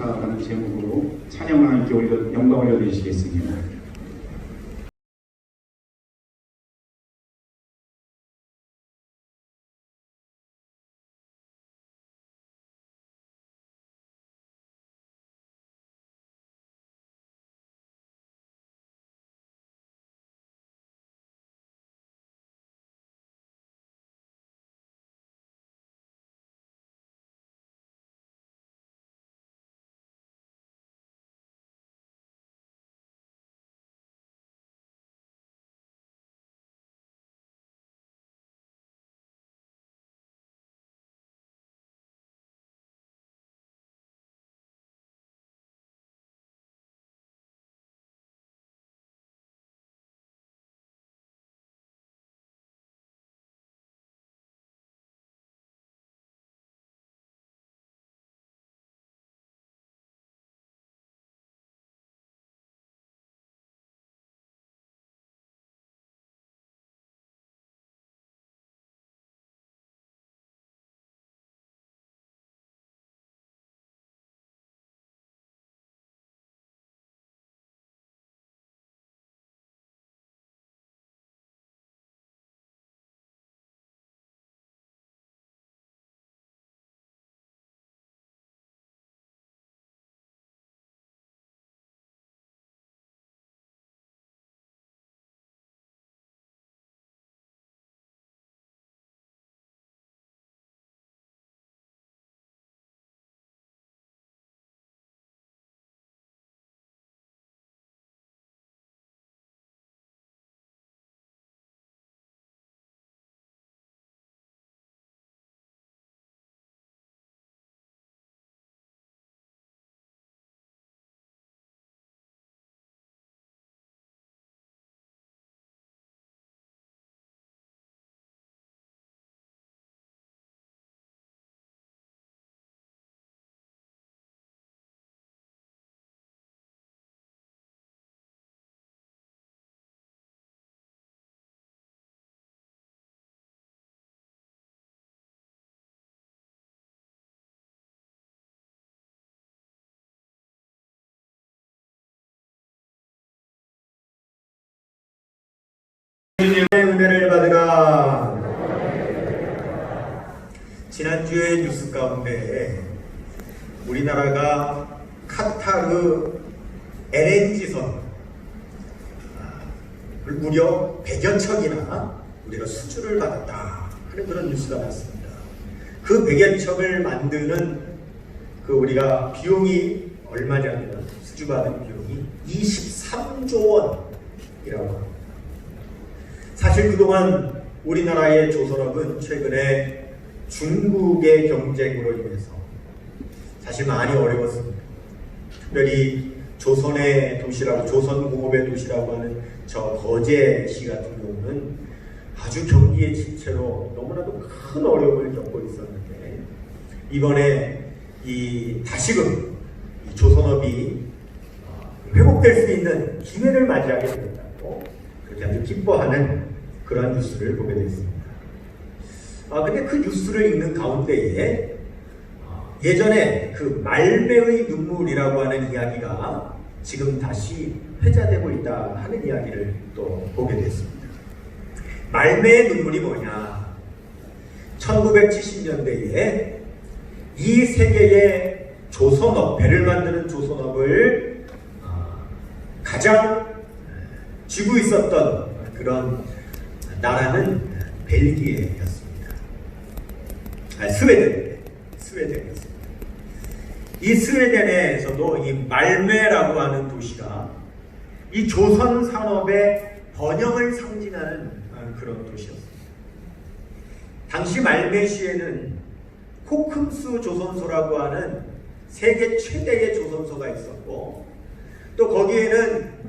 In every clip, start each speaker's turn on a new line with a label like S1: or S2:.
S1: 라는 제목으로 찬양을 함께 영광 올려드리시겠습니다.
S2: 주님의 은혜를 받으라. 지난주의 뉴스 가운데 우리나라가 카타르 LNG선 무려 100여 척이나 우리가 수주를 받았다 하는 그런 뉴스가 났습니다. 그 100여 척을 만드는 그 우리가 비용이 얼마냐면 수주받은 비용이 23조 원이라고 합니다. 사실 그동안 우리나라의 조선업은 최근에 중국의 경쟁으로 인해서 사실 많이 어려웠습니다. 특별히 조선의 도시라고, 조선공업의 도시라고 하는 저 거제시 같은 경우는 아주 경기의 침체로 너무나도 큰 어려움을 겪고 있었는데, 이번에 다시금 이 조선업이 회복될 수 있는 기회를 맞이하게 된다고 그렇게 아주 기뻐하는 그런 뉴스를 보게 됐습니다. 근데 그 뉴스를 읽는 가운데에 예전에 그 말매의 눈물이라고 하는 이야기가 지금 다시 회자되고 있다 하는 이야기를 또 보게 됐습니다. 말매의 눈물이 뭐냐? 1970년대에 이 세계의 조선업, 배를 만드는 조선업을 가장 쥐고 있었던 그런 나라는 벨기에였습니다. 스웨덴이었습니다. 이 스웨덴에서도 이 말메라고 하는 도시가 이 조선 산업의 번영을 상징하는 그런 도시였습니다. 당시 말메시에는 코큼스 조선소라고 하는 세계 최대의 조선소가 있었고, 또 거기에는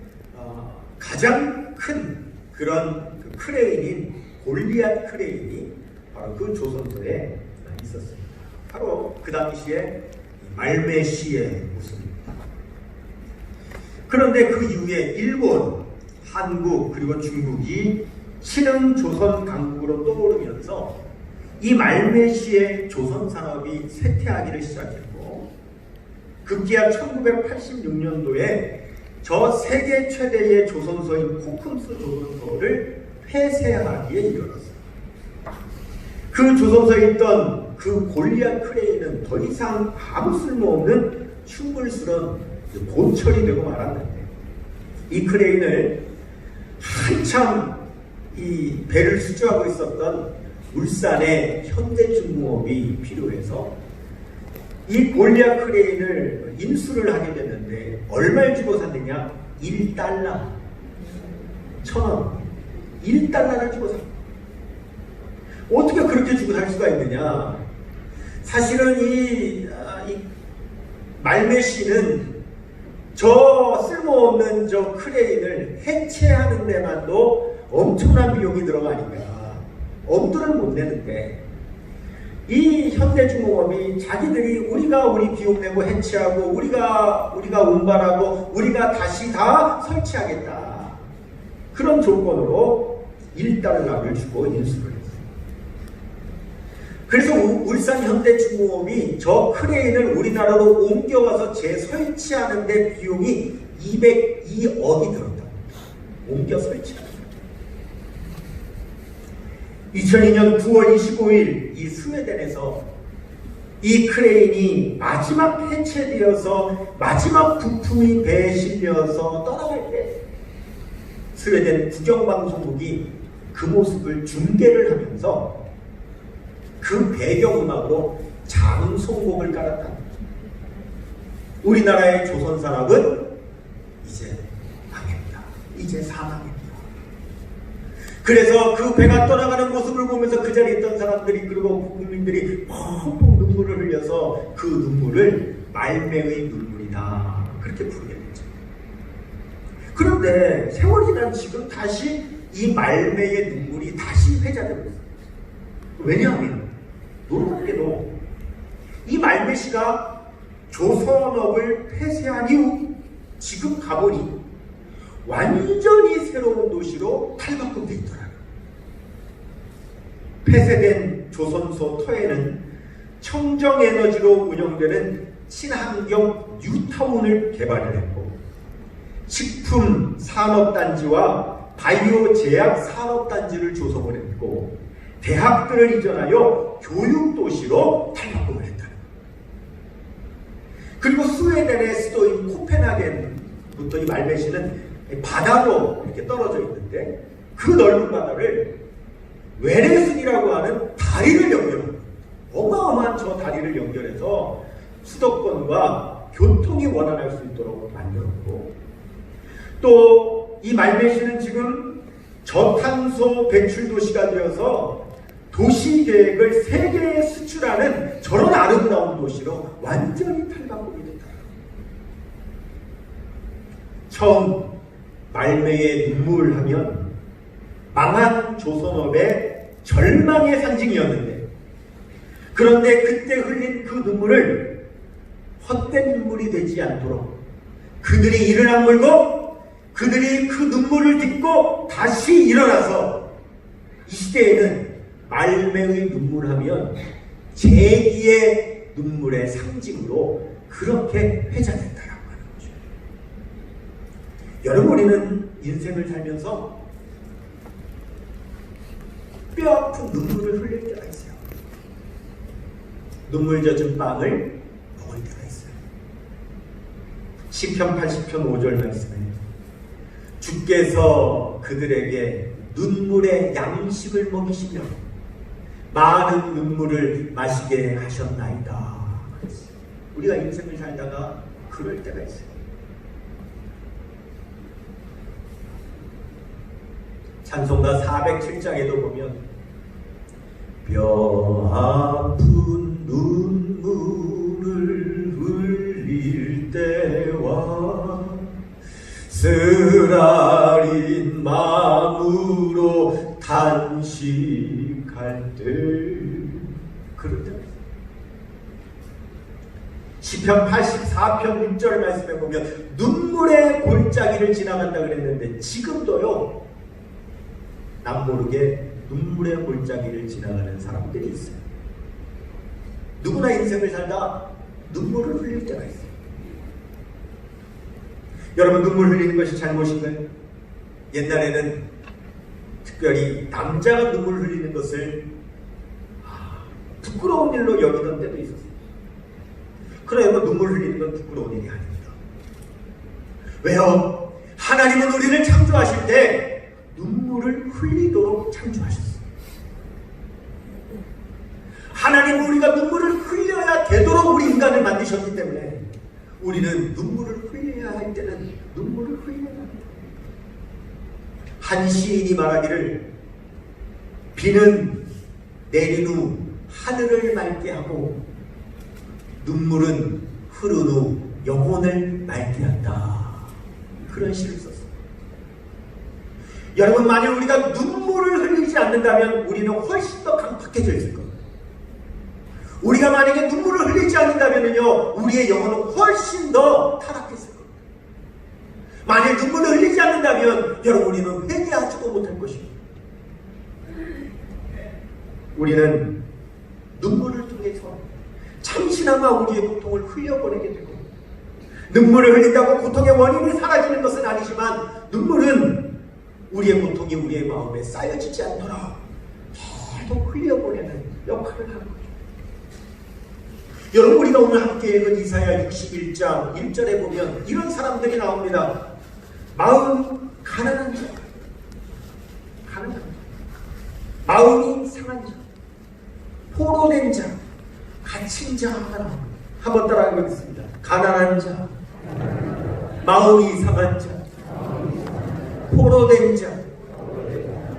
S2: 가장 큰 그런 크레인인 골리앗 크레인이 바로 그 조선소에 있었습니다. 바로 그 당시에 말메시의 모습입니다. 그런데 그 이후에 일본, 한국 그리고 중국이 신흥 조선 강국으로 떠오르면서 이 말메시의 조선 산업이 쇠퇴하기를 시작했고, 급기야 1986년도에 저 세계 최대의 조선소인 코쿤스 조선소를 폐쇄하기에 이르렀어요. 그 조선소에 있던 그 골리앗 크레인은 더 이상 아무 쓸모없는 흉물스런 고철이 되고 말았는데, 이 크레인을 한참 이 배를 수주하고 있었던 울산의 현대중공업이 필요해서 이 골리앗 크레인을 인수를 하게 됐는데, 얼마를 주고 샀느냐? 1달러 1,000원 1달러를 주고 샀어요. 어떻게 그렇게 주고 살 수가 있느냐? 사실은 이 말메시는 저 쓸모없는 저 크레인을 해체하는 데만도 엄청난 비용이 들어가니까 엄두를 못 내는데, 이 현대중공업이 자기들이 우리가 우리 비용 내고 해체하고 우리가 운반하고 우리가 다시 다 설치하겠다, 그런 조건으로 1달러를 주고 인수를 했어요. 그래서 울산 현대중공업이 저 크레인을 우리나라로 옮겨와서 재설치하는 데 비용이 202억이 들었다. 옮겨 설치하는. 2002년 9월 25일 이 스웨덴에서 이 크레인이 마지막 해체되어서 마지막 부품이 배에 실려서 떠나갈 때 스웨덴 국영방송국이 그 모습을 중계를 하면서 그 배경음악으로 장송곡을 깔았다. 우리나라의 조선산업은 이제 망했다. 이제 사망했다. 그래서 그 배가 떠나가는 모습을 보면서 그 자리에 있던 사람들이, 그리고 국민들이 펑펑 눈물을 흘려서 그 눈물을 말매의 눈물이다, 그렇게 부르게 됐죠. 그런데 세월이 지난 지금 다시 이 말매의 눈물이 다시 회자되고 있어요. 왜냐하면 놀랍게도 이 말매시가 조선업을 폐쇄한 이후 지금 가보니 완전히 새로운 도시로 탈바꿈되어 있더라고요. 폐쇄된 조선소 터에는 청정에너지로 운영되는 친환경 뉴타운을 개발을 했고, 식품 산업단지와 바이오 제약 산업단지를 조성을 했고, 대학들을 이전하여 교육도시로 탈바꿈을 했다. 그리고 스웨덴의 수도인 코펜하겐부터 이 말메시는 바다로 이렇게 떨어져 있는데, 그 넓은 바다를 외레순이라고 하는 다리를 연결합니다. 어마어마한 저 다리를 연결해서 수도권과 교통이 원활할 수 있도록 만들었고, 또 이 말메시는 지금 저탄소 배출 도시가 되어서 도시 계획을 세계에 수출하는 저런 아름다운 도시로 완전히 탈바꿈이 됐다. 처음 말매의 눈물 하면 망한 조선업의 절망의 상징이었는데, 그런데 그때 흘린 그 눈물을 헛된 눈물이 되지 않도록 그들이 이를 악물고 그들이 그 눈물을 딛고 다시 일어나서 이 시대에는 말매의 눈물하면 재기의 눈물의 상징으로 그렇게 회자됐다라고 하는 거죠. 여러분, 우리는 인생을 살면서 뼈아픈 눈물을 흘릴 때가 있어요. 눈물 젖은 빵을 먹을 때가 있어요. 시편 80편 5절 말씀에 주께서 그들에게 눈물의 양식을 먹이시며 많은 눈물을 마시게 하셨나이다. 우리가 인생을 살다가 그럴 때가 있어요. 찬송가 407장에도 보면 뼈 아픈 눈물을 흘릴 때와 쓰라린 마음으로 탄식할 때, 그럴 때가 있어요. 시편 84편 6절 말씀에 보면 눈물의 골짜기를 지나간다 그랬는데, 지금도요 남모르게 눈물의 골짜기를 지나가는 사람들이 있어요. 누구나 인생을 살다 눈물을 흘릴 때가 있어요. 여러분, 눈물 흘리는 것이 잘못인가요? 옛날에는 특별히 남자가 눈물 흘리는 것을 부끄러운 일로 여기던 때도 있었어요. 그러면 눈물 흘리는 건 부끄러운 일이 아닙니다. 왜요? 하나님은 우리를 창조하실 때 눈물을 흘리도록 창조하셨어요. 하나님은 우리가 눈물을 흘려야 되도록 우리 인간을 만드셨기 때문에 우리는 눈물을 흘려야 할 때는 눈물을 흘려야 합니다. 한 시인이 말하기를 비는 내린 후 하늘을 맑게 하고 눈물은 흐른 후 영혼을 맑게 한다. 그런 시를 썼어요. 여러분, 만약 우리가 눈물을 흘리지 않는다면 우리는 훨씬 더 강팍해져 있을 겁니다. 우리가 만약에 눈물을 흘리지 않는다면요, 우리의 영혼은 훨씬 더 타락했을 겁니다. 만약 눈물을 흘리지 않는다면 여러분, 우리는 회개하지도 못할 것입니다. 우리는 눈물을 통해서 참신하마 우리의 고통을 흘려보내게 되고, 눈물을 흘린다고 고통의 원인이 사라지는 것은 아니지만 눈물은 우리의 고통이 우리의 마음에 쌓여지지 않도록 계속 흘려보내는 역할을 하는 거예요. 여러분, 우리가 오늘 함께 읽은 이사야 61장 1절에 보면 이런 사람들이 나옵니다. 마음 가난한 자, 마음이 상한 자, 포로된 자, 갇힌 자 하나. 한번 따라 읽겠습니다. 가난한 자, 마음이 상한 자, 포로된 자,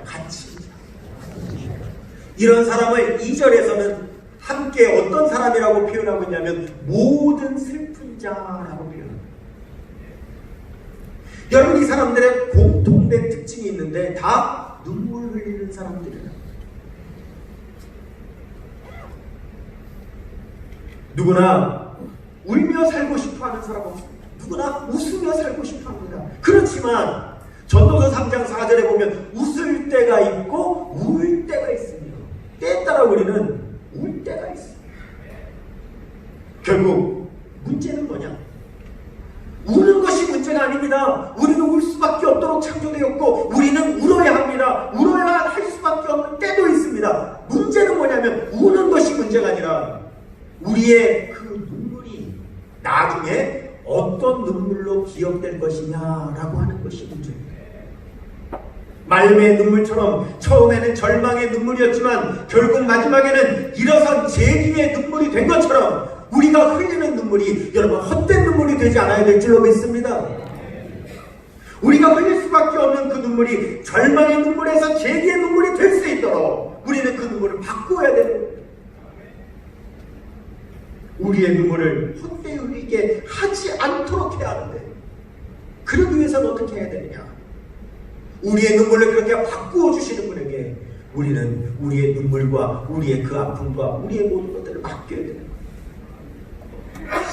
S2: 갇힌 자. 이런 사람을 2절에서는 함께 어떤 사람이라고 표현하고 있냐면 모든 슬픈 자라고 표현합니다. 여러분, 이 사람들의 공통된 특징이 있는데 다 눈물 흘리는 사람들이에요. 누구나 울며 살고 싶어하는 사람 없습니다. 누구나 웃으며 살고 싶어합니다. 그렇지만 전도서 3장 4절에 보면 웃을 때가 있고 울 때가 있습니다. 때에 따라 우리는 울 때가 있습니다. 결국 문제는 뭐냐? 우는 것이 문제가 아닙니다. 우리는 울 수밖에 없도록 창조되었고 우리는 울어야 합니다. 울어야 할 수밖에 없는 때도 있습니다. 문제는 뭐냐면 우는 것이 문제가 아니라 우리의 그 눈물이 나중에 어떤 눈물로 기억될 것이냐라고 하는 것이 문제입니다. 말매의 눈물처럼 처음에는 절망의 눈물이었지만 결국 마지막에는 일어선 재기의 눈물이 된 것처럼 우리가 흘리는 눈물이 여러분 헛된 눈물이 되지 않아야 될 줄로 믿습니다. 우리가 흘릴 수밖에 없는 그 눈물이 절망의 눈물에서 재기의 눈물이 될 수 있도록 우리는 그 눈물을 바꾸어야 되는 겁니다. 우리의 눈물을 헛되이 흘리게 하지 않도록 해야 하는데 그러기 위해서는 어떻게 해야 되느냐? 우리의 눈물을 그렇게 바꾸어 주시는 분에게 우리는 우리의 눈물과 우리의 그 아픔과 우리의 모든 것들을 맡겨야 되는 거예요.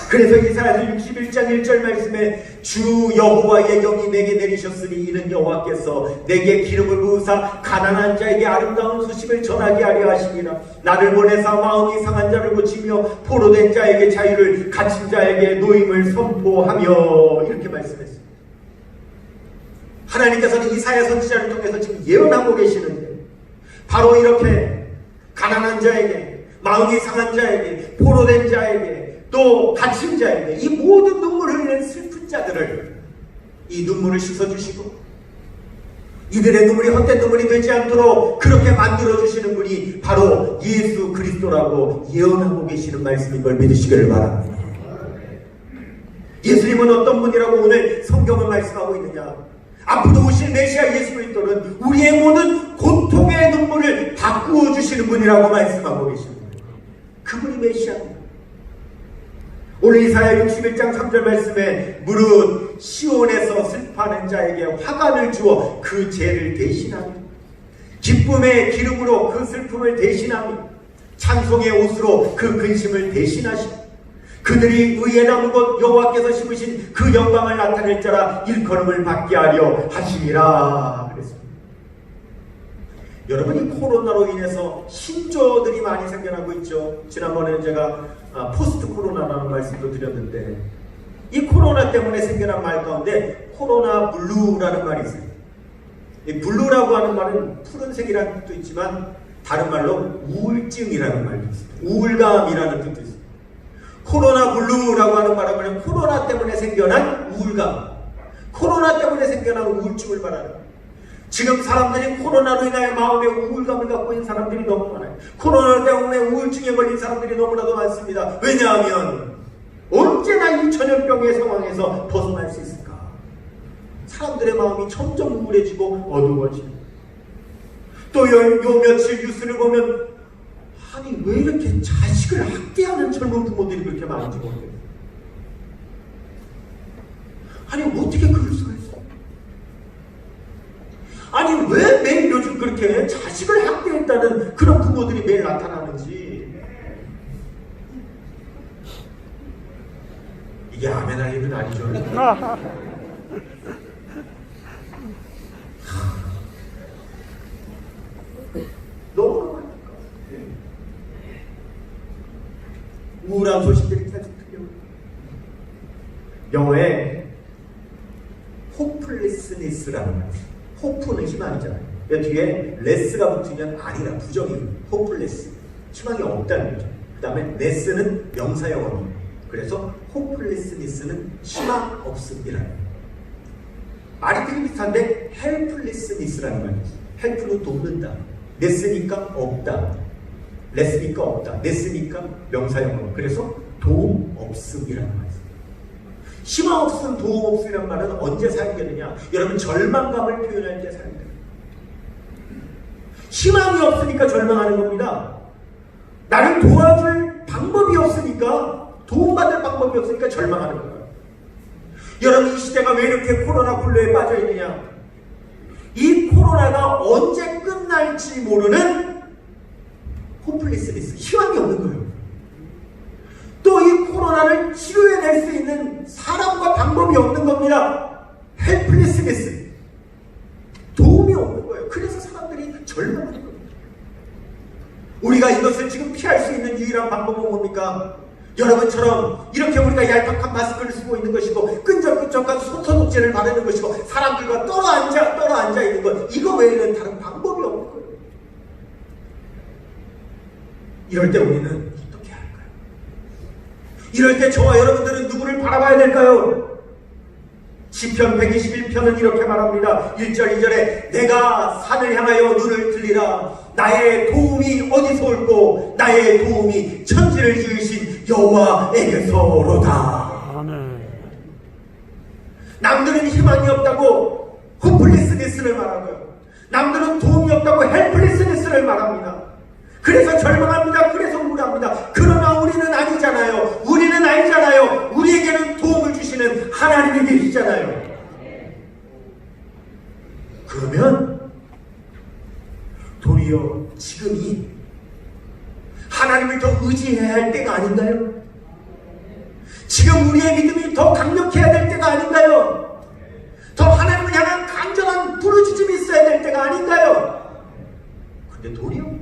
S2: 그래서 이사야서 61장 1절 말씀에 주 여호와의 영이 내게 내리셨으니 이는 여호와께서 내게 기름을 부으사 가난한 자에게 아름다운 소식을 전하게 하려 하시니라. 나를 보내사 마음이 상한 자를 고치며 포로된 자에게 자유를 갇힌 자에게 노임을 선포하며 이렇게 말씀했습니다. 하나님께서는 이사야 선지자를 통해서 지금 예언하고 계시는데 바로 이렇게 가난한 자에게 마음이 상한 자에게 포로된 자에게 또 갇힌 자에게 이 모든 눈물을 흘리는 슬픈 자들을 이 눈물을 씻어주시고 이들의 눈물이 헛된 눈물이 되지 않도록 그렇게 만들어주시는 분이 바로 예수 그리스도라고 예언하고 계시는 말씀인 걸 믿으시기를 바랍니다. 예수님은 어떤 분이라고 오늘 성경을 말씀하고 있느냐? 앞으로 오실 메시아 예수 그리스도는 우리의 모든 고통의 눈물을 바꾸어 주시는 분이라고 말씀하고 계십니다. 그분이 메시아입니다. 오늘 이사야 61장 3절 말씀에 무릇 시온에서 슬퍼하는 자에게 화관을 주어 그 죄를 대신하며 기쁨의 기름으로 그 슬픔을 대신하며 찬송의 옷으로 그 근심을 대신하시고 그들이 의에 남은 것 여호와께서 심으신 그 영광을 나타낼 자라 일컬음을 받게 하려 하심이라 그랬습니다. 여러분, 이 코로나로 인해서 신조어들이 많이 생겨나고 있죠. 지난번에는 제가 포스트 코로나라는 말씀도 드렸는데 이 코로나 때문에 생겨난 말 가운데 코로나 블루라는 말이 있어요. 이 블루라고 하는 말은 푸른색이라는 뜻도 있지만 다른 말로 우울증이라는 말도 있습니다. 우울감이라는 뜻도 있습니다. 코로나 블루라고 하는 말은 코로나 때문에 생겨난 우울감, 코로나 때문에 생겨난 우울증을 말하는 거예요. 지금 사람들이 코로나로 인하여 마음의 우울감을 갖고 있는 사람들이 너무 많아요. 코로나 때문에 우울증에 걸린 사람들이 너무나도 많습니다. 왜냐하면 언제나 이 전염병의 상황에서 벗어날 수 있을까? 사람들의 마음이 점점 우울해지고 어두워지고 또 요 며칠 뉴스를 보면 아니 왜 이렇게 자식을 학대하는 젊은 부모들이 그렇게 많은지 모르겠어요. 아니 어떻게 그럴 수가 있어요? 아니 왜 매일 요즘 그렇게 자식을 학대했다는 그런 부모들이 매일 나타나는지 이게 아멘 할 일은 아니죠. 너무 우울한 소식들이 계속 들려요. 영어에 호플레스니스라는 말. 호프는 희망이잖아요. 뒤에 레스가 붙으면 아니라 부정이에요. 호플레스. 희망이 없다는 거죠. 그 다음에 네스는 명사형어입니다. 그래서 호플레스니스는 희망 없음이라는 거예요. 말이 되게 비슷한데 헬플레스니스라는 말이 있어요. 헬프는 돕는다. 네스니까 없다. 레스니까 없다. 네스니까 명사형어. 그래서 도움 없음이라는 말이에요. 희망 없음, 도움 없음이라는 말은 언제 사용되느냐? 여러분 절망감을 표현할 때 사용돼요. 희망이 없으니까 절망하는 겁니다. 나를 도와줄 방법이 없으니까, 도움받을 방법이 없으니까 절망하는 거예요. 여러분 이 시대가 왜 이렇게 코로나 블루에 빠져 있느냐? 이 코로나가 언제 끝날지 모르는 호플리스니스, 희망이 없는 거예요. 또 이 코로나를 치료해낼 수 있는 사람과 방법이 없는 겁니다. 헬플리스니스, 도움이 없는 거예요. 그래서 사람들이 절망하는 겁니다. 우리가 이것을 지금 피할 수 있는 유일한 방법은 뭡니까? 여러분처럼 이렇게 우리가 얄팍한 마스크를 쓰고 있는 것이고 끈적끈적한 손소독제를 바르는 것이고 사람들과 떨어앉아 있는 것, 이거 외에는 다른 방법이 없는 거예요. 이럴 때 우리는 어떻게 할까요? 이럴 때 저와 여러분들은 누구를 바라봐야 될까요? 시편 121편은 이렇게 말합니다. 1절 2절에 내가 산을 향하여 눈을 들리라. 나의 도움이 어디서 올고 나의 도움이 천지를 지으신 여호와에게서로다. 아멘. 남들은 희망이 없다고 호플리스니스를 말하고요. 남들은 도움이 없다고 헬플리스니스를 말합니다. 그래서 절망합니다. 그래서 우울합니다. 그러나 우리는 아니잖아요. 우리는 알잖아요. 우리에게는 도움을 주시는 하나님이 계시잖아요. 그러면 도리어 지금이 하나님을 더 의지해야 할 때가 아닌가요? 지금 우리의 믿음이 더 강력해야 될 때가 아닌가요? 더 하나님을 향한 간절한 부르짖음이 있어야 될 때가 아닌가요? 근데 도리어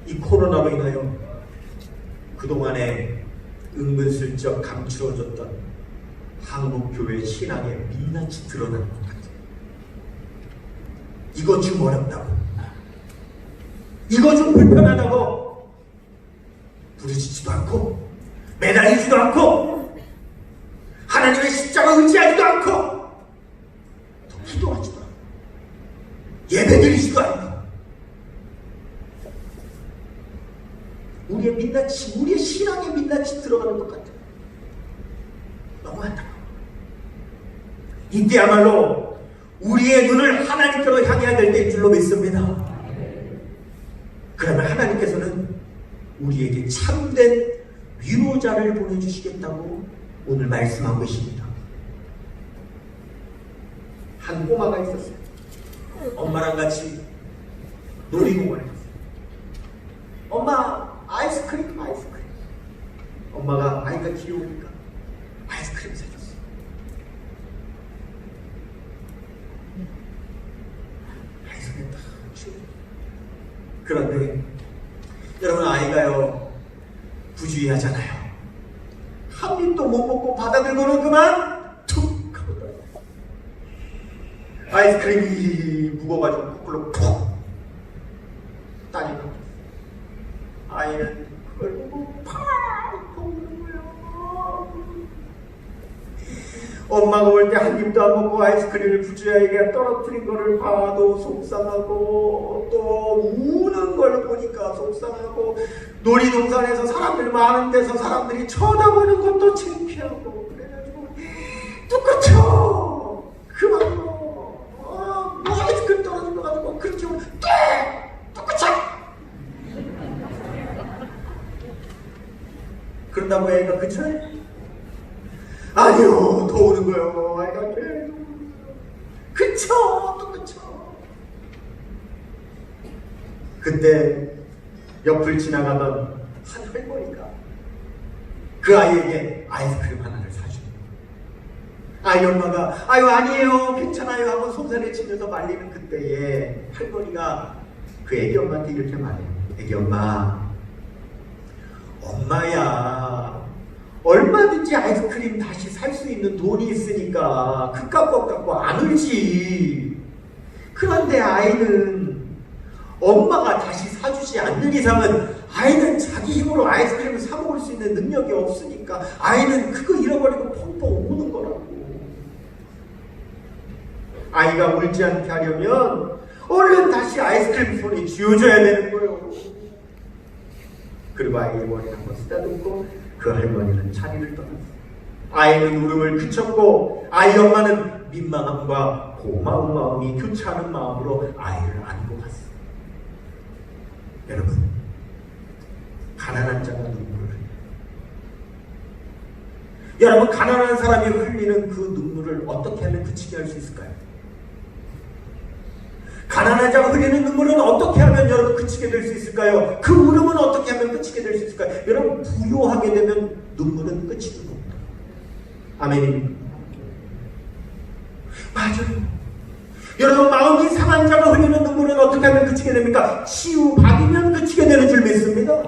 S2: 이 코로나로 인하여 그동안에 은근슬쩍 감추어졌던 한국교회 신앙의 민낯이 드러나는 것 같아요. 이거 좀 어렵다고, 이거 좀 불편하다고 부르짖지도 않고 매달리지도 않고 하나님의 십자가 의지하지도 않고 더 기도하지도 않고 예배드리지도 않고 우리의 민낯이, 우리의 신앙의 민낯이 들어가는 것 같아요. 너무 안타까워. 이때야말로 우리의 눈을 하나님께로 향해야 될 때인 줄로 믿습니다. 그러면 하나님께서는 우리에게 참된 위로자를 보내주시겠다고 오늘 말씀하고 계십니다. 한 꼬마가 있었어요. 엄마랑 같이 놀이공원에 갔어요. 엄마 아이스크림. 엄마가 아이가 귀여우니까 아이스크림 사줬어요. 아이스크림 딱 주고. 그런데 여러분 아이가요 부주의하잖아요. 한 입도 못 먹고 잡아들고는 그만 툭 하고 아이스크림이 무거워가지고 거꾸로 푹 따니까 아이는 그걸 보고 팍 우는 거예요. 엄마가 올 때 한 입도 안 먹고 아이스크림을 부주야에게 떨어뜨린 거를 봐도 속상하고 또 우는 걸 보니까 속상하고 놀이동산에서 사람들 많은 데서 사람들이 쳐다보는 것도 창피하고 그래가지고 뚜껑쳐 그만 뭐 아이스크림 떨어진 거 가지고 그렇게 하면 뚜껑쳐 그런다고 애가 그쳐요? 아니요, 더 우는 거요. 아이가 계속 그쳐, 또 그쳐. 그때 옆을 지나가던 한 할머니가 그 아이에게 아이스크림 하나를 사줍니다. 아이 엄마가 아유 아니에요, 괜찮아요 하고 손살에 치면서 말리는 그때에 할머니가 그 애기 엄마한테 이렇게 말해요. 애기 엄마, 엄마야. 얼마든지 아이스크림 다시 살 수 있는 돈이 있으니까 그깟 것 갖고 안 울지. 그런데 아이는 엄마가 다시 사주지 않는 이상은 아이는 자기 힘으로 아이스크림을 사 먹을 수 있는 능력이 없으니까 아이는 그거 잃어버리고 펑펑 우는 거라고. 아이가 울지 않게 하려면 얼른 다시 아이스크림 손에 쥐어줘야 되는 거예요. 그리고 아이의 머리를 한번 쓰다듬고 그 할머니는 자리를 떠났어요. 아이는 울음을 그쳤고 아이 엄마는 민망함과 고마운 마음이 교차하는 마음으로 아이를 안고 갔어요. 여러분, 가난한 자가 눈물을 흘려요. 여러분, 가난한 사람이 흘리는 그 눈물을 어떻게 하면 그치게 할 수 있을까요? 가난한 자가 흘리는 눈물은 어떻게 하면 여러분 그치게 될 수 있을까요? 그 울음은 어떻게 하면 그치게 될 수 있을까요? 여러분, 부요하게 되면 눈물은 그치는 겁니다. 아멘입니다. 맞아요. 여러분, 마음이 상한 자가 흘리는 눈물은 어떻게 하면 그치게 됩니까? 치유받으면 그치게 되는 줄 믿습니다.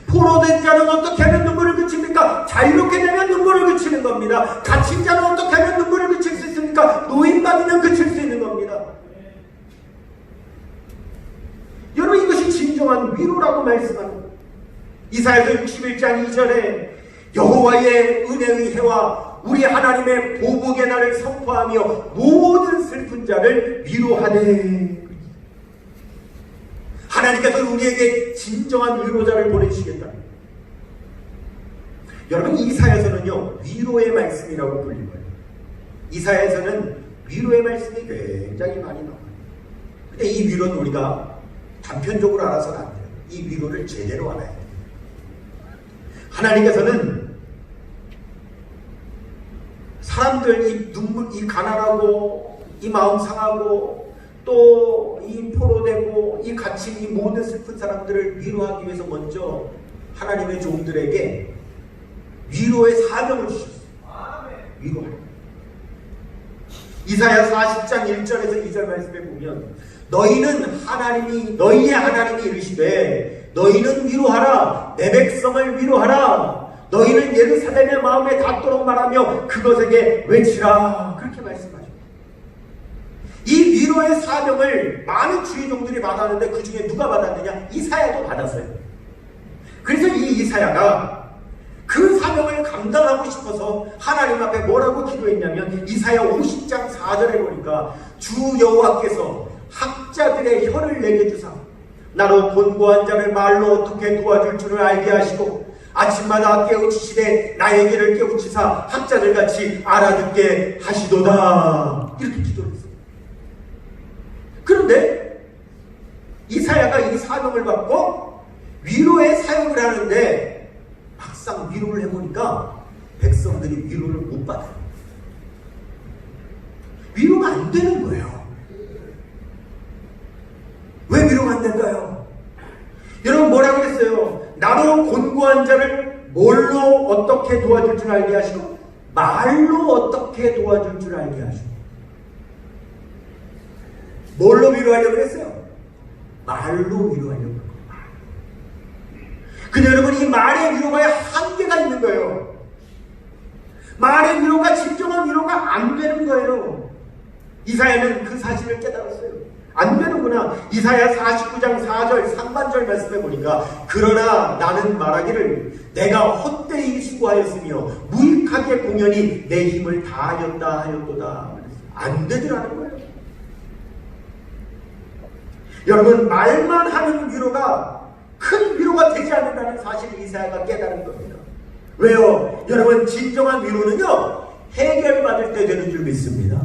S2: 포로된 자는 어떻게 하면 눈물을 그칩니까? 자유롭게 되면 눈물을 그치는 겁니다. 갇힌 자는 어떻게 하면 눈물을 그칠 수 있습니까? 노인받으면 그칠 수 있는 겁니다. 여러분, 이것이 진정한 위로라고 말씀합니다. 이사야서 61장 2절에 여호와의 은혜의 해와 우리 하나님의 보복의 날을 선포하며 모든 슬픈 자를 위로하네. 하나님께서 우리에게 진정한 위로자를 보내주시겠다. 여러분, 이사야서는요 위로의 말씀이라고 불린 거예요. 이사야서는 위로의 말씀이 굉장히 많이 나와요. 근데 이 위로는 우리가 단편적으로 알아서는 안 돼요. 이 위로를 제대로 알아야 돼요. 하나님께서는 사람들 이 눈물, 이 가난하고 이 마음 상하고 또 이 포로되고 이 갇힌 이 모든 슬픈 사람들을 위로하기 위해서 먼저 하나님의 종들에게 위로의 사명을 주셨어요. 위로할. 이사야 40장 1절에서 2절 말씀에 보면 너희는 너희의 하나님이 이르시되 너희는 위로하라. 내 백성을 위로하라. 너희는 예루살렘의 마음에 닿도록 말하며 그것에게 외치라. 그렇게 말씀하십니다. 이 위로의 사명을 많은 주의종들이 받았는데 그 중에 누가 받았느냐? 이사야도 받았어요. 그래서 이 이사야가 그 사명을 감당하고 싶어서 하나님 앞에 뭐라고 기도했냐면 이사야 50장 4절에 보니까 주 여호와께서 학자들의 혀를 내게 주사 나로 곤고한 자를 말로 어떻게 도와줄 줄을 알게 하시고 아침마다 깨우치시되 나의 귀를 깨우치사 학자들같이 알아듣게 하시도다. 이렇게 기도를 했어요. 그런데 이사야가 이 사명을 받고 위로의 사역을 하는데 막상 위로를 해보니까 백성들이 위로를 못 받아요. 위로가 안 되는 거예요. 왜 위로가 안 될까요? 여러분, 뭐라고 했어요? 나로 곤고한 자를 뭘로 어떻게 도와줄 줄 알게 하시고 말로 어떻게 도와줄 줄 알게 하시고. 뭘로 위로하려고 했어요? 말로 위로하려고 했어요. 근데 여러분, 이 말의 위로가 한계가 있는 거예요. 말의 위로가 진정한 위로가 안 되는 거예요. 이사야는 그 사실을 깨달았어요. 안 되는구나. 이사야 49장 4절 상반절 말씀해 보니까 그러나 나는 말하기를 내가 헛되이 수고하였으며 무익하게 공연히 내 힘을 다하였다 하였도다. 안 되더라는 거예요. 여러분, 말만 하는 위로가 큰 위로가 되지 않는다는 사실을 이사야가 깨달은 겁니다. 왜요? 여러분, 진정한 위로는요 해결받을 때 되는 줄 믿습니다.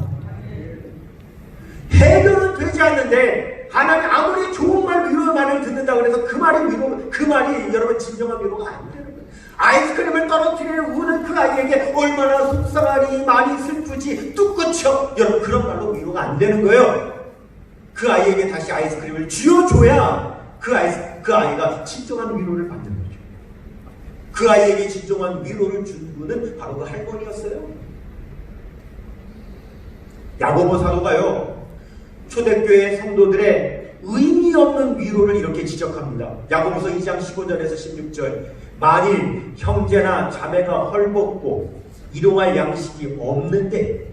S2: 해결은 되지 않는데 하나님 아무리 좋은 말 위로의 말을 듣는다고 해서 그 말이 여러분 진정한 위로가 안 되는 거예요. 아이스크림을 떨어뜨리려 우는 그 아이에게 얼마나 속상하니 많이 슬프지 뚝 그쳐. 여러분, 그런 말로 위로가 안 되는 거예요. 그 아이에게 다시 아이스크림을 쥐어줘야 그 아이가 진정한 위로를 받는 거죠. 그 아이에게 진정한 위로를 준 분은 바로 그 할머니였어요. 야고보 사도가요 초대교회 성도들의 의미 없는 위로를 이렇게 지적합니다. 야고보서 2장 15절에서 16절 만일 형제나 자매가 헐벗고 일용할 양식이 없는데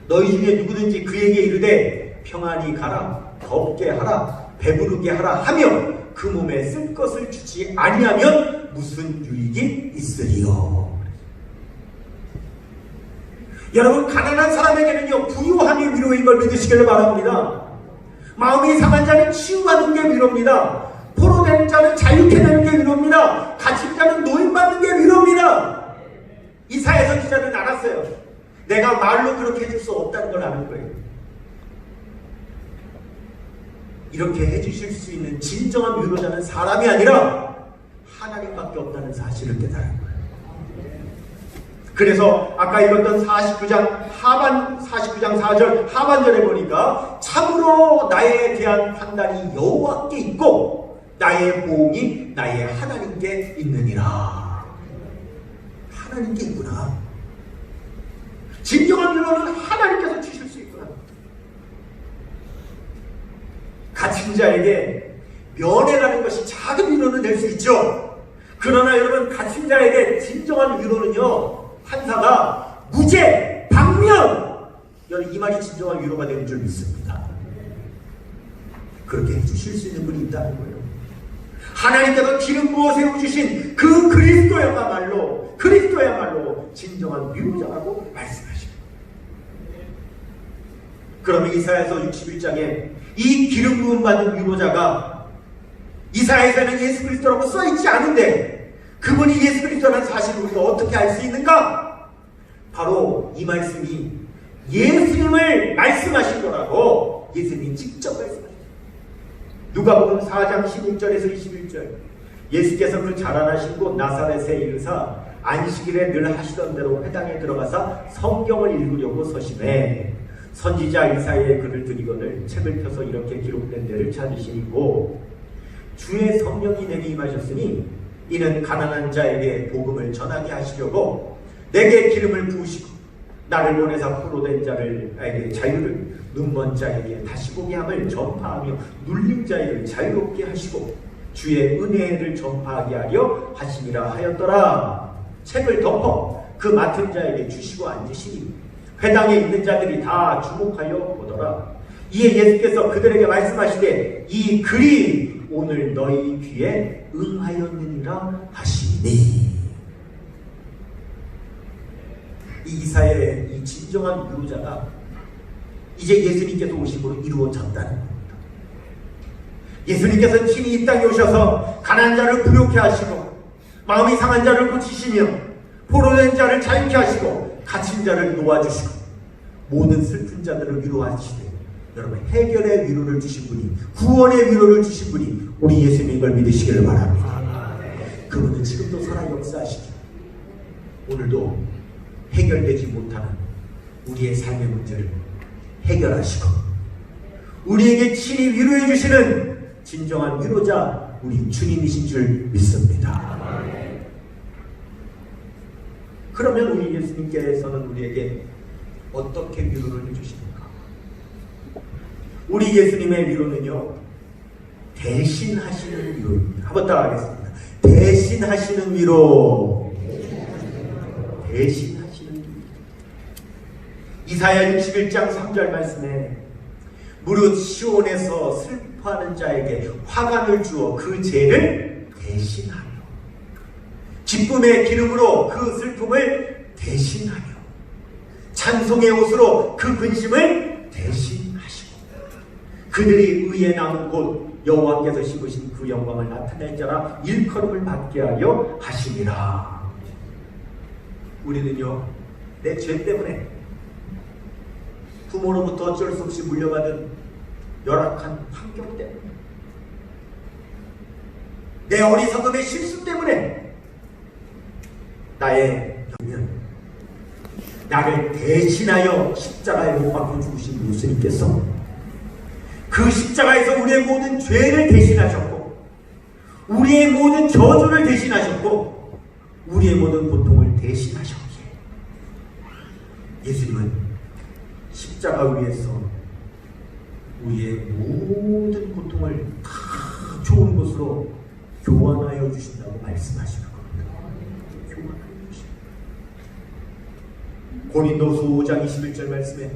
S2: 너희 중에 누구든지 그에게 이르되 평안히 가라 덥게 하라 배부르게 하라 하며 그 몸에 쓸 것을 주지 아니하면 무슨 유익이 있으리요. 여러분, 가난한 사람에게는요 부유함이 위로인 걸 믿으시기를 바랍니다. 마음이 상한 자는 치유받는 게 위로입니다. 포로된 자는 자유케 되는 게 위로입니다. 갇힌 자는 노임받는 게 위로입니다. 이사야 선지자는 알았어요. 내가 말로 그렇게 해줄 수 없다는 걸 아는 거예요. 이렇게 해주실 수 있는 진정한 위로자는 사람이 아니라 하나님밖에 없다는 사실을 깨달은 거예요. 그래서 아까 읽었던 49장 4절 하반절에 보니까 참으로 나에 대한 판단이 여호와께 있고 나의 보응이 나의 하나님께 있느니라. 하나님께 있구나. 진정한 위로는 하나님께서 주실 수 있구나. 갇힌 자에게 면회라는 것이 작은 위로는 될 수 있죠. 그러나 여러분, 갇힌 자에게 진정한 위로는요 판사가 무죄, 방면! 여러분, 이 말이 진정한 위로가 되는 줄 믿습니다. 그렇게 해주실 수 있는 분이 있다는 거예요. 하나님께서 기름 부어 세워주신 그 그리스도야말로 진정한 위로자라고 말씀하십니다. 그러면 이사야서 61장에 이 기름 부음 받은 위로자가 이사야에서는 예수 그리스도라고 써있지 않은데 그분이 예수 그리스도라는 사실을 우리가 어떻게 알 수 있는가? 바로 이 말씀이 예수님을 말씀하신 거라고 예수님이 직접 말씀하셨어요. 누가복음 4장 16절에서 21절 예수께서 그 자라나신 곳 나사렛에 이르사 안식일에 늘 하시던 대로 회당에 들어가사 성경을 읽으려고 서심해 선지자 이사야의 글을 드리거늘 책을 펴서 이렇게 기록된 데를 찾으시고 주의 성령이 내게 임하셨으니 이는 가난한 자에게 복음을 전하게 하시려고 내게 기름을 부으시고 나를 보내사 포로된 자에게 자유를 눈먼 자에게 다시 보게 함을 전파하며 눌린 자에게 자유롭게 하시고 주의 은혜를 전파하게 하려 하심이라 하였더라. 책을 덮어 그 맡은 자에게 주시고 앉으시니 회당에 있는 자들이 다 주목하여 보더라. 이에 예수께서 그들에게 말씀하시되 이 글이 오늘 너희 귀에 응하였느니라 하시니. 이 이사야의 이 진정한 위로자가 이제 예수님께서 오심으로 이루어졌다는 겁니다. 예수님께서 친히 이 땅에 오셔서 가난한 자를 부욕케 하시고 마음이 상한 자를 고치시며 포로된 자를 자유케 하시고 갇힌 자를 놓아주시고 모든 슬픈 자들을 위로하시되 여러분 해결의 위로를 주신 분이 구원의 위로를 주신 분이 우리 예수님인 걸 믿으시기를 바랍니다. 그분은 지금도 살아 역사하시죠. 오늘도 해결되지 못하는 우리의 삶의 문제를 해결하시고 우리에게 친히 위로해 주시는 진정한 위로자 우리 주님이신 줄 믿습니다. 그러면 우리 예수님께서는 우리에게 어떻게 위로를 해주십니까? 우리 예수님의 위로는요 대신하시는 위로입니다. 한번 따라하겠습니다. 대신하시는 위로. 대신하시는 위로. 이사야 61장 3절 말씀에 무릇 시온에서 슬퍼하는 자에게 화관을 주어 그 죄를 대신하며 기쁨의 기름으로 그 슬픔을 대신하며 찬송의 옷으로 그 근심을 대신하시고 그들이 의에 남은 곳 여호와께서 심으신 그 영광을 나타낼 자라 일컬음을 받게 하려 하시니라. 우리는요, 내 죄 때문에 부모로부터 어쩔 수 없이 물려받은 열악한 환경 때문에 내 어리석음의 실수 때문에 나의 영은 나를 대신하여 십자가에 못 박혀 죽으신 예수님께서 그 십자가에서 우리의 모든 죄를 대신하셨고 우리의 모든 저주를 대신하셨고 우리의 모든 고통을 대신하셨기에 예수님은 십자가 위에서 우리의 모든 고통을 다 좋은 것으로 교환하여 주신다고 말씀하시는 겁니다. 교환하여 주신다. 고린도서 5장 21절 말씀에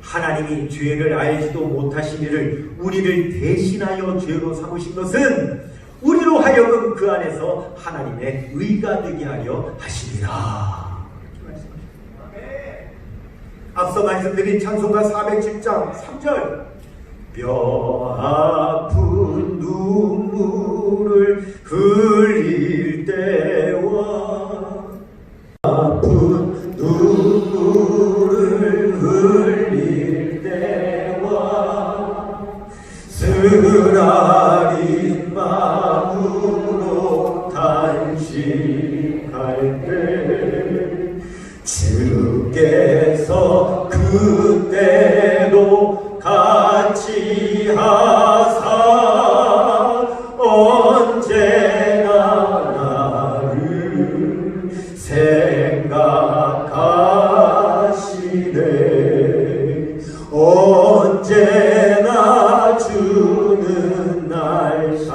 S2: 하나님이 죄를 알지도 못하신 이를 우리를 대신하여 죄로 삼으신 것은 우리로 하여금 그 안에서 하나님의 의가 되게 하려 하시니라. 앞서 말씀드린 찬송가 407장 3절 뼈 아픈 눈물을 흘릴 때와 아픈 눈물을 흘릴 때와 쓰라린 마음으로 탄식할 때 주께서 그때도 같이 하사 언제나 나를 생각하시네. 언제나 주는 날 사랑하사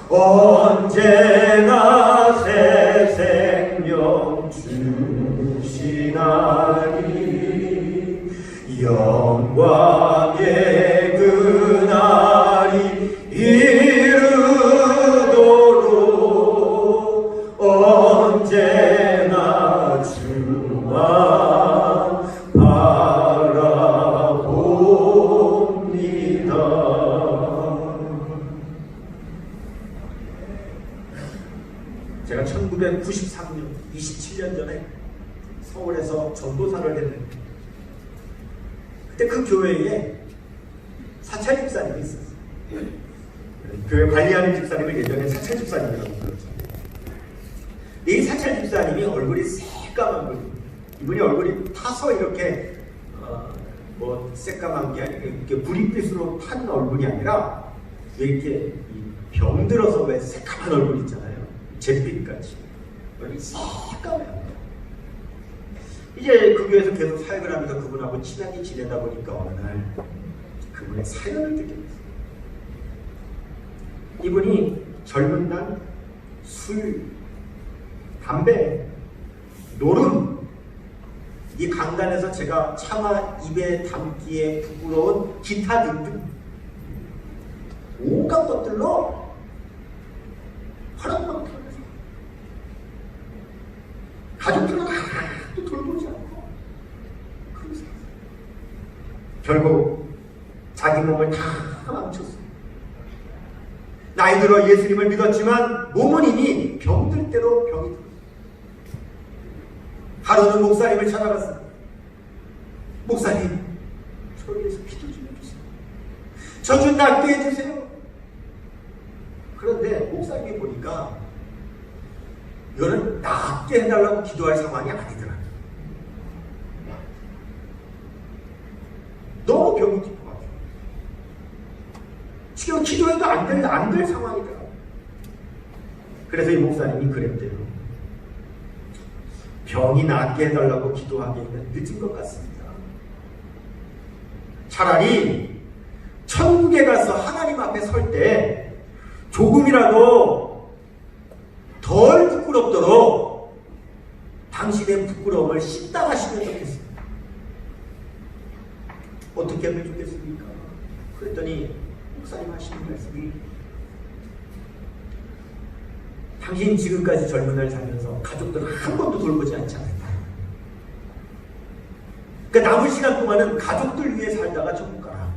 S2: 언제나 새 생명 주시나니 영광의 그날이 이르도록 언제나 주만 바라봅니다. 제가 1993년 27년 전에 서울에서 전도사를 했는데 그때 그 교회에 사찰 집사님이 있었어요. 교회 관리하는 집사님을 예전에 사찰 집사님이라고 불렀죠. 이 사찰 집사님이 얼굴이 새까만 분이, 이분이 얼굴이 타서 이렇게 뭐 새까만 게 아니고 이렇게 구릿빛으로 탄 얼굴이 아니라 이렇게 병들어서 왜 새까만 얼굴 있잖아요. 잿빛같이 얼굴이 새까매요. 이제 그 교회에서 계속 사역을 하면서 그분하고 친하게 지내다 보니까 어느 날 그분의 사연을 듣게 됐어요. 이분이 젊은 날 술, 담배, 노름, 이 강단에서 제가 차마 입에 담기에 부끄러운 기타 등등 온갖 것들로 허락만 하면서 가족들은 하나도 돌보지 않고 그러면서 결국 자기 몸을 다 망쳤어요. 나이 들어 예수님을 믿었지만 몸은 이미 병들 대로 병이 들었어요. 하루는 목사님을 찾아갔어요. 목사님, 저를 위해서 기도 좀 해주세요. 저 좀 낫게 해주세요. 그런데 목사님이 보니까 이거는 낫게 해달라고 기도할 상황이 아니더라. 너무 병이 깊어가지고 지금 기도해도 안 될 상황이더라. 그래서 이 목사님이 그랬대요. 병이 낫게 해달라고 기도하기에는 늦은 것 같습니다. 차라리 천국에 가서 하나님 앞에 설 때 조금이라도 덜 부끄럽도록 당신의 부끄러움을 씻다 가시면 좋겠습니다. 어떻게 하면 좋겠습니까? 그랬더니 목사님 하시는 말씀이, 당신 지금까지 젊은 날 살면서 가족들을 한 번도 돌보지 않지 않았다. 그러니까 남은 시간 동안은 가족들 위해 살다가 천국 가라.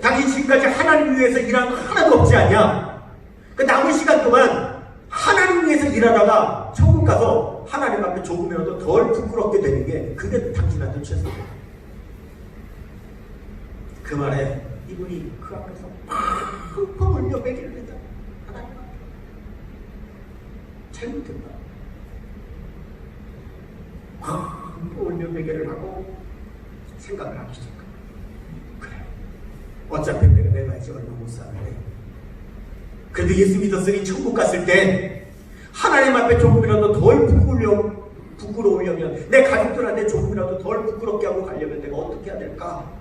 S2: 당신 지금까지 하나님 위해서 일한 거 하나도 없지 않냐? 그러니까 남은 시간 동안 하나님 위해서 일하다가 천국 가서 하나님 앞에 조금이라도 덜 부끄럽게 되는 게, 그게 당신한테 최선이다. 그 말에 이분이 그 앞에서 펑펑 울며 매기를 했다. 하나님 앞에 잘못했다. 펑펑 울며 매기를 하고 생각을 하기 시작합니다. 그래, 어차피 내가 이제 얼마 못 사는데, 그래도 예수 믿었으니 천국 갔을 때 하나님 앞에 조금이라도 덜 부끄러우려면, 내 가족들한테 조금이라도 덜 부끄럽게 하고 가려면 내가 어떻게 해야 될까?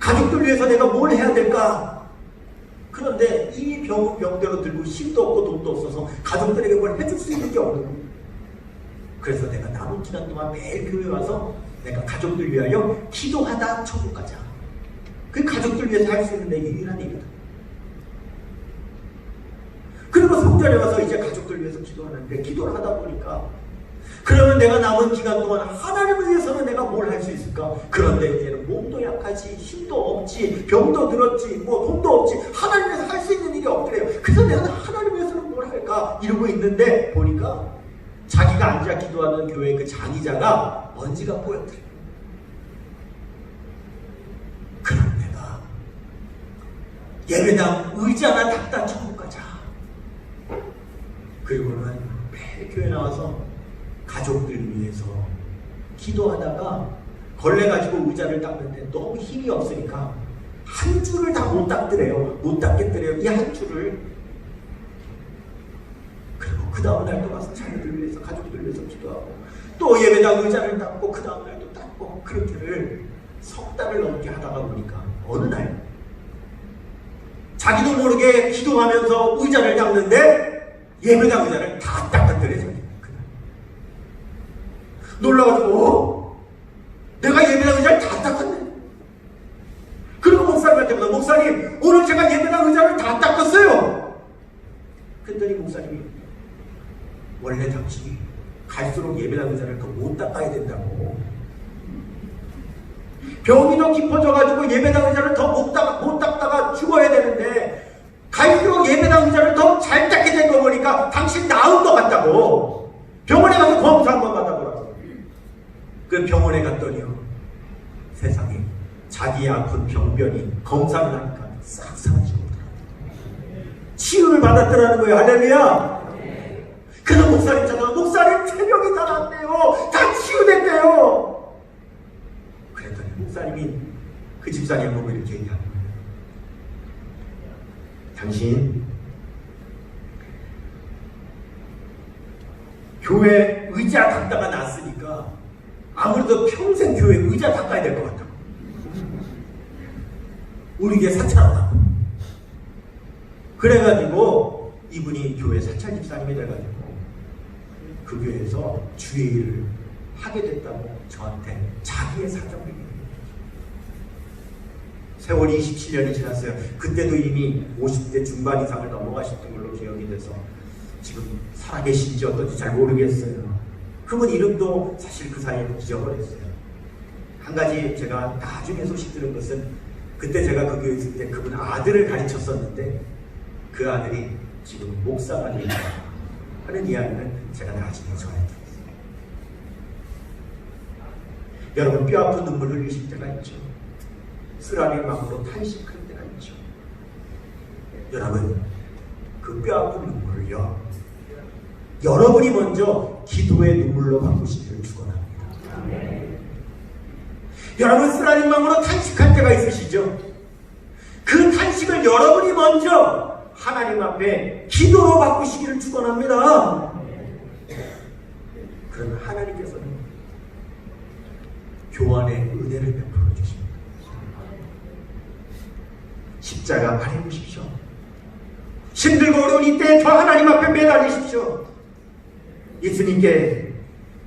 S2: 가족들 위해서 내가 뭘 해야 될까? 그런데 이 병은 병대로 들고 힘도 없고 돈도 없어서 가족들에게 뭘 해줄 수 있는 게 없는 거예요. 그래서 내가 남은 기간 동안 매일 교회 와서 내가 가족들 위하여 기도하다 천국 가자. 그 가족들 위해서 할 수 있는 내 유일한 일이다. 그리고 성전에 와서 이제 가족들 위해서 기도하는데, 기도를 하다 보니까, 그러면 내가 남은 기간 동안 하나님을 위해서는 내가 뭘 할 수 있을까? 그런데 이제는 몸도 약하지, 힘도 없지, 병도 들었지, 뭐 돈도 없지, 하나님 위해서 할 수 있는 일이 없더래요. 그래서 내가 하나님 위해서는 뭘 할까? 이러고 있는데 보니까 자기가 앉아 기도하는 교회 그 장의자가 먼지가 보였더래요. 그럼 내가 예배당 의자나 닦다 천국 가자. 그리고는 매일 교회 나와서 가족들 위해서 기도하다가 걸레 가지고 의자를 닦는데 너무 힘이 없으니까 한 줄을 다 못 닦더래요. 못 닦겠더래요. 이 한 줄을. 그리고 그 다음 날도 와서 자녀들 위해서, 가족들 위해서 기도하고, 또 예배당 의자를 닦고, 그 다음 날도 닦고, 그렇게를 석 달을 넘게 하다가 보니까 어느 날 자기도 모르게 기도하면서 의자를 닦는데 예배당 의자를 다 닦았더래요. 놀라가지고 내가 예배당 의자를 다 닦았네. 그리고 목사님한테 물어, 목사님 오늘 제가 예배당 의자를 다 닦았어요. 그랬더니 목사님이, 원래 당신이 갈수록 예배당 의자를 더 못 닦아야 된다고. 병이 더 깊어져가지고 예배당 의자를 더 못 닦다가 죽어야 되는데, 갈수록 예배당 의자를 더 잘 닦게 된 거 보니까 당신 나은 것 같다고. 병원에 가서 검사 한번 받아보라고. 그 병원에 갔더니요, 세상에 자기 아픈 병변이 검사를 하니까 싹 사라지고 치유를 받았더라는 거예요. 할렐루야. 그래서 목사님 찾아가, 목사님 체력이 다 났대요. 다 치유됐대요. 그랬더니 목사님이 그 집사님 보고 이렇게 얘기합니다. 당신 교회 의자 닦다가 났으니까 아무래도 평생 교회 의자 닦아야 될 것 같다고. 우리 교회 사찰하다고. 그래가지고 이분이 교회 사찰 집사님이 돼가지고 그 교회에서 주일을 하게 됐다고 저한테 자기의 사정을 얘기해요. 세월이 27년이 지났어요. 그때도 이미 50대 중반 이상을 넘어가셨던 걸로 기억이 돼서 지금 살아계신지 어떤지 잘 모르겠어요. 그분 이름도 사실 그 사이에 잊어버렸어요. 한 가지 제가 나중에 소식 들은 것은, 그때 제가 그 교회에 있을 때 그분 아들을 가르쳤었는데 그 아들이 지금 목사가 되었다 하는 이야기는 제가 나중에 전해드렸어요. 여러분, 뼈 아픈 눈물 흘리실 때가 있죠. 쓰라린 마음으로 탄식할 때가 있죠. 여러분, 그 뼈 아픈 눈물을요, 여러분이 먼저 기도의 눈물로 바꾸시기를 축원합니다. 여러분, 쓰라린 마음으로 탄식할 때가 있으시죠? 그 탄식을 여러분이 먼저 하나님 앞에 기도로 바꾸시기를 축원합니다. 그러면 하나님께서는 교환의 은혜를 베풀어 주십니다. 십자가 바라보십시오. 힘들고 어려운 이때에 더 하나님 앞에 매달리십시오. 예수님께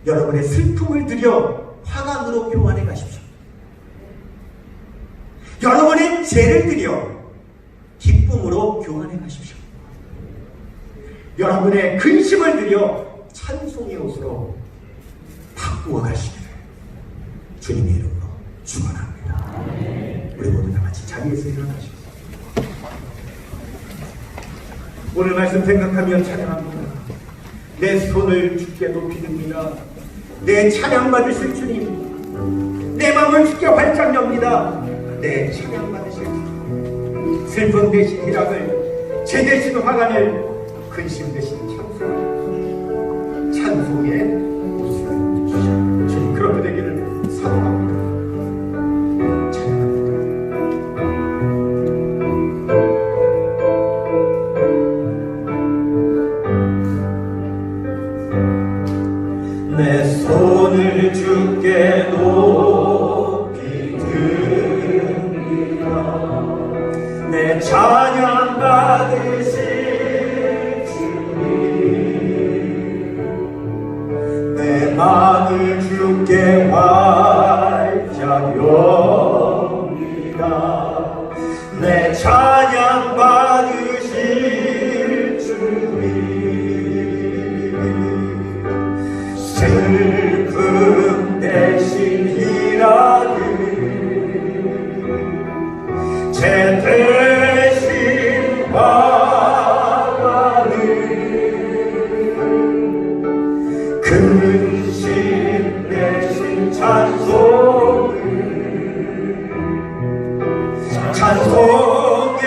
S2: 여러분의 슬픔을 드려 화관으로 교환해 가십시오. 여러분의 죄를 드려 기쁨으로 교환해 가십시오. 여러분의 근심을 드려 찬송의 옷으로 바꾸어 가시기를 주님의 이름으로 축원합니다. 우리 모두 다 같이 자리에서 일어나십시오. 오늘 말씀 생각하며 찬양합니다. 내 손을 주께 높이 듭니다. 내 찬양 받으실 주님, 내 마음을 주께 활짝 엽니다. 내 찬양 받으실 주님, 슬픔 대신 희락을, 죄 대신 화관을, 근심 대신 찬송의 옷을 주시오. 주님 그렇게 되기를 사모합니다.
S3: 내 손을 주께 높이 듭니다. 내 찬양 받으실 주님, 내 마음을 주께 활짝 엽니다. 내 찬양 받으실 주님, 슬픔 대신 희락을, 죄 대신 화관을, 근심 대신 찬송을, 찬송의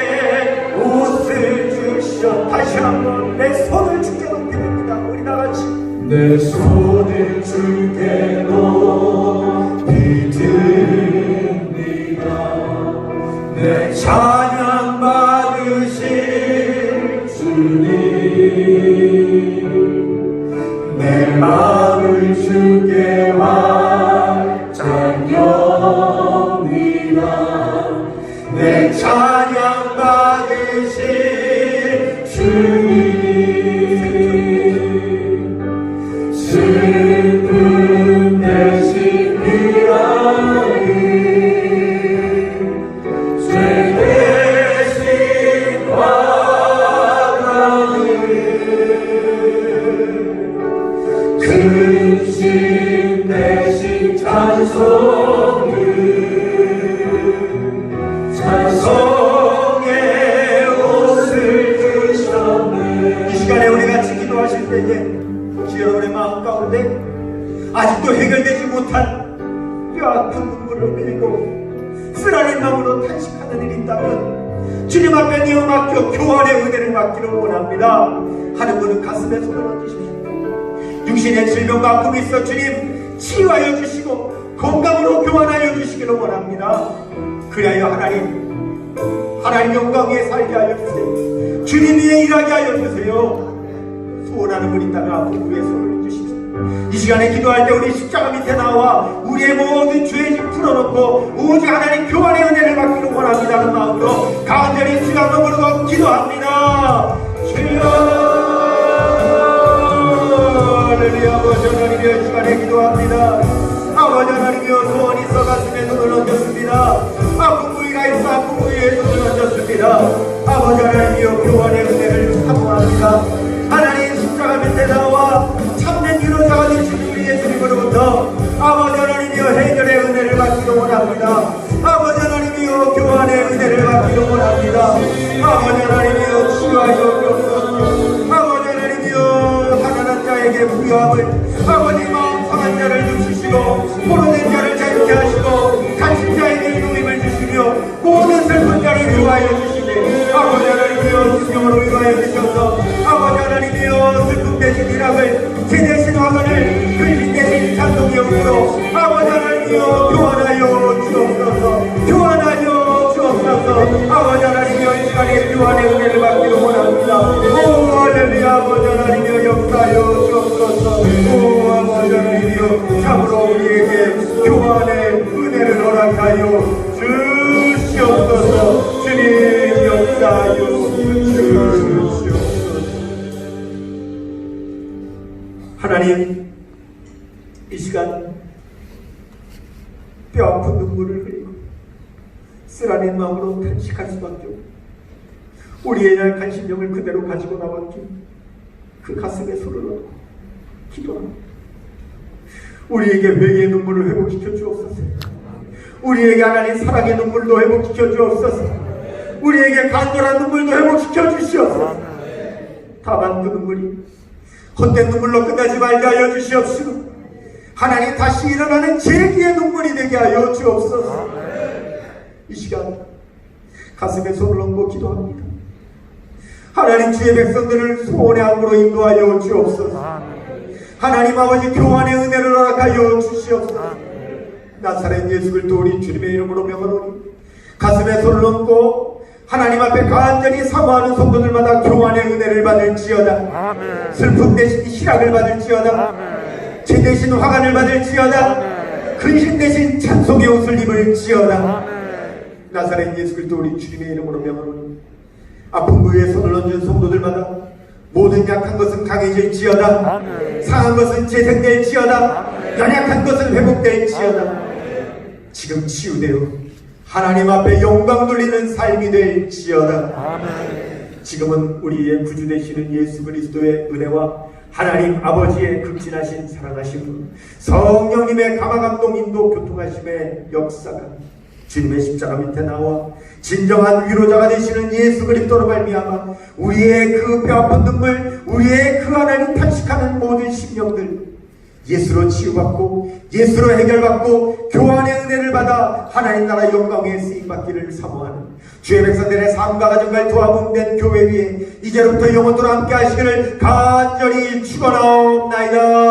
S3: 옷을 주셔. 다시 한번 내 손을 주께 높이 듭니다. 우리 다같이 내 손을 주께 높이 듭니다. 내 찬양 받으실 주님, 내 마음을 주께 활짝 엽니다. 내 찬양 받으실 주님, 슬픔 대신 희락을, 죄 대신 화관을, 근심 대신 찬송을, 찬송의 옷을 주셨네.
S2: 이 시간에 우리 같이 기도하실 때에 여러분의 마음 가운데 아직도 해결되지 못한 뼈아픈 눈물을 흘리고 쓰라린 마음으로 탄식하는 일이 있다면 주님 앞에 내어 맡겨 교환의 은혜를 받기를 원합니다. 하는 분은 가슴에 손을 얹으십시오. 육신의 질병과 아픔이 있어 주님 치유하여 주시고 건강으로 교환하여 주시기를 원합니다. 그리하여 하나님 영광 위에 살게 하여 주세요. 주님 위에 일하게 하여 주세요. 소원하는 분 있다면 앞으로 위에 손을 주십시오. 이 시간에 기도할 때 우리 십자가 밑에 나와 우리의 모든 죄짐 풀어놓고 오직 하나님 교환의 은혜를 받기를 원합니다 하는 마음으로 간절히 주여 한번 부르고 기도합니다. 주여 할렐루야. 아버지 하나님이여 이 시간에 기도합니다. 아버지 하나님이여 소원 있어 가슴에 손을 얹었습니다. 아픈 부위가 있어 아픈 부위에 손을 얹었습니다. 아버지 하나님이여 교환의 은혜를 사모합니다. 하나님 십자가 밑에 나와 참된 기도자가 되신 우리 예수님으로부터 아버지 하나님이여 해결의 은혜를 받기를 원합니다. 아버지 하나님이여 교환의 은혜를 받기를 원합니다. 아버지 하나님이여 치유하여 주옵소서. 아버지 하나님이여 가난한 자에게 부유함을, 아버지 마음 상한 자를 주시고 포로된 자를 자유케 하시고 갇힌 자에게 누림을 주시며 모든 슬픈 자를 위로하여 주시니 아버지 하나님이여 주님으로 위로하여 주셔서 아버지 하나님이여 슬픔 대신 희락을, 죄 대신 화관을, 근심 대신 찬송의 영으로 아버지 하나님이여 교환하여 주옵소서. 교환하여 주옵소서. 아버지 하나님이여 이 시간에 교환의 은혜를 받기를 원합니다. 오 할렐루야. 아버지 하나님이여 역사하여 주옵소서. 오 아버지 하나님이여 참으로 우리에게 교환의 은혜를 허락하여 주시옵소서. 주님 역사하여 주시옵소서. 하나님, 이 시간 뼈아픈 눈물을 흘리고 쓰라린 마음으로 탄식할 수밖에 없고 우리의 날 간신령을 그대로 가지고 나왔기에 그 가슴에 손을 얹고 기도합니다. 우리에게 회개의 눈물을 회복시켜 주옵소서. 우리에게 하나님 사랑의 눈물도 회복시켜 주옵소서. 우리에게 간절한 눈물도 회복시켜 주시옵소서. 다만 그 눈물이 헛된 눈물로 끝나지 말게 하여 주시옵시고 하나님 다시 일어나는 재기의 눈물이 되게 하여 주옵소서. 이 시간 가슴에 손을 얹고 기도합니다. 하나님, 주의 백성들을 소원의 함으로 인도하여 주옵소서. 하나님 아버지, 교환의 은혜를 허락하여 주시옵소서. 나사렛 예수 그리스도 우리 주님의 이름으로 명하노니 가슴에 손을 얹고 하나님 앞에 간절히 사모하는 성도들마다 교환의 은혜를 받을지어다. 슬픔 대신 희락을 받을지어다. 죄 대신 화관을 받을지어다. 근심 대신 찬송의 옷을 입을지어다. 나사렛 예수 그리스도 우리 주님의 이름으로 명하노니 아픈 부위에 손을 얹은 성도들마다 모든 약한 것은 강해질지어다. 상한 것은 재생될지어다. 연약한 것은 회복될지어다. 지금 치유되어 하나님 앞에 영광 돌리는 삶이 될지어다. 지금은 우리의 구주 되시는 예수 그리스도의 은혜와 하나님 아버지의 극진하신 사랑하심, 성령님의 감화감동 인도 교통하심의 역사가 주님의 십자가 밑에 나와 진정한 위로자가 되시는 예수 그리스도로 말미암아 우리의 그 뼈아픈 눈물, 우리의 그 하나님 탄식하는 모든 심령들 예수로 치유받고 예수로 해결받고 교환의 은혜를 받아 하나님 나라 영광에 쓰임받기를 사모하는 주의 백성들의 삶과 가정과 도와봉된 교회 위에 이제부터 영원토록 함께 하시기를 간절히 축원하옵나이다.